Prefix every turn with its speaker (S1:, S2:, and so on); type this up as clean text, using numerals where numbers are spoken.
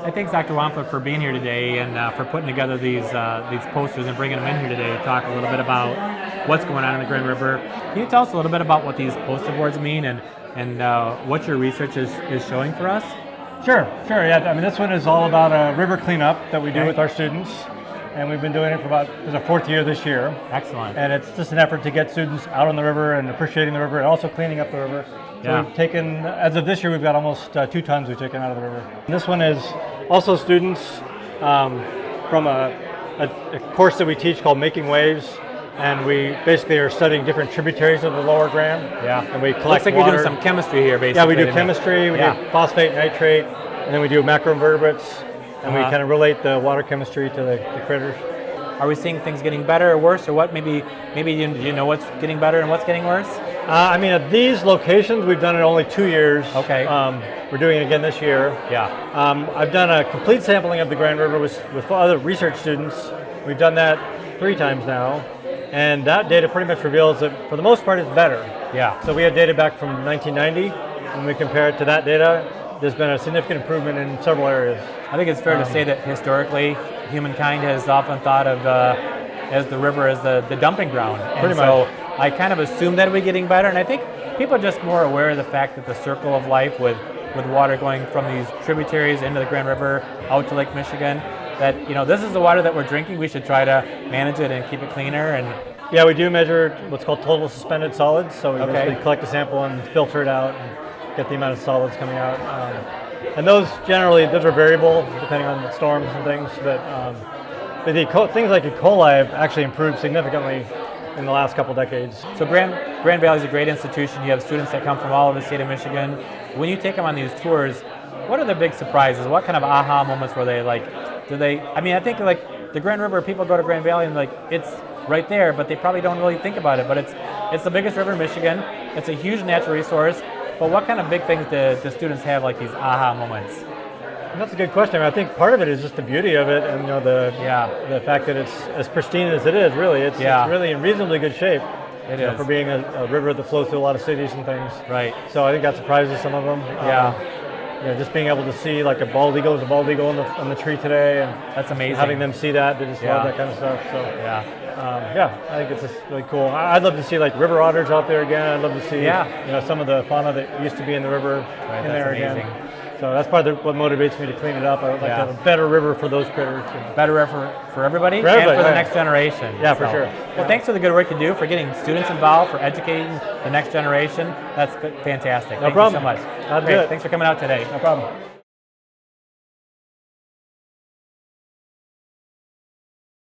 S1: thanks Dr. Wampa for being here today and for putting together these posters and bringing them in here today to talk a little bit about what's going on in the Grand River. Can you tell us a little bit about what these poster boards mean and what your research is showing for us?
S2: Sure. Yeah. I mean, this one is all about a river cleanup that we do with our students, and we've been doing it for it's our 4th year this year.
S1: Excellent.
S2: And it's just an effort to get students out on the river and appreciating the river, and also cleaning up the river. So we've taken, as of this year, we've got almost 2 tons we've taken out of the river. And this one is also students from a course that we teach called Making Waves. And we basically are studying different tributaries of the Lower Grand.
S1: Yeah.
S2: And we collect
S1: Looks like
S2: water.
S1: you're doing some chemistry here, basically.
S2: Yeah, we do chemistry, we do phosphate, nitrate, and then we do macroinvertebrates, and we kind of relate the water chemistry to the critters.
S1: Are we seeing things getting better or worse, or what? Maybe you know what's getting better and what's getting worse?
S2: I mean, at these locations, we've done it only 2 years.
S1: Okay.
S2: We're doing it again this year.
S1: Yeah.
S2: I've done a complete sampling of the Grand River with other research students. We've done that 3 times now. And that data pretty much reveals that, for the most part, it's better.
S1: Yeah.
S2: So we had data back from 1990. When we compare it to that data, there's been a significant improvement in several areas.
S1: I think it's fair to say that historically, humankind has often thought of as the river as the dumping ground. And so I kind of assume that we're getting better. And I think people are just more aware of the fact that the circle of life with water going from these tributaries into the Grand River out to Lake Michigan, that this is the water that we're drinking. We should try to manage it and keep it cleaner. And
S2: yeah, we do measure what's called total suspended solids. So we basically collect a sample and filter it out and get the amount of solids coming out. And those are variable depending on storms and things. But things like E. coli have actually improved significantly in the last couple decades.
S1: So Grand Valley is a great institution. You have students that come from all over the state of Michigan. When you take them on these tours, what are the big surprises? What kind of aha moments were they like? I think like the Grand River, people go to Grand Valley and it's right there, but they probably don't really think about it. But it's the biggest river in Michigan. It's a huge natural resource. But what kind of big things do students have, like these aha moments?
S2: And that's a good question. I think part of it is just the beauty of it, and the fact that it's as pristine as it is. Really, it's really in reasonably good shape.
S1: It is
S2: for being a river that flows through a lot of cities and things.
S1: Right.
S2: So I think that surprises some of them. Just being able to see like a bald eagle on the tree today, and
S1: that's amazing.
S2: Having them see that, they just love that kind of stuff. So I think it's just really cool. I'd love to see like river otters out there again. I'd love to see some of the fauna that used to be in the river in there again. So that's part of what motivates me to clean it up. I would like to have a better river for those critters.
S1: Better river for everybody and for the next generation.
S2: Yeah, for sure.
S1: Well, thanks for the good work you do, for getting students involved, for educating the next generation. That's fantastic.
S2: No problem.
S1: Thank you so much.
S2: I'll do it.
S1: Thanks for coming out today.
S2: No problem.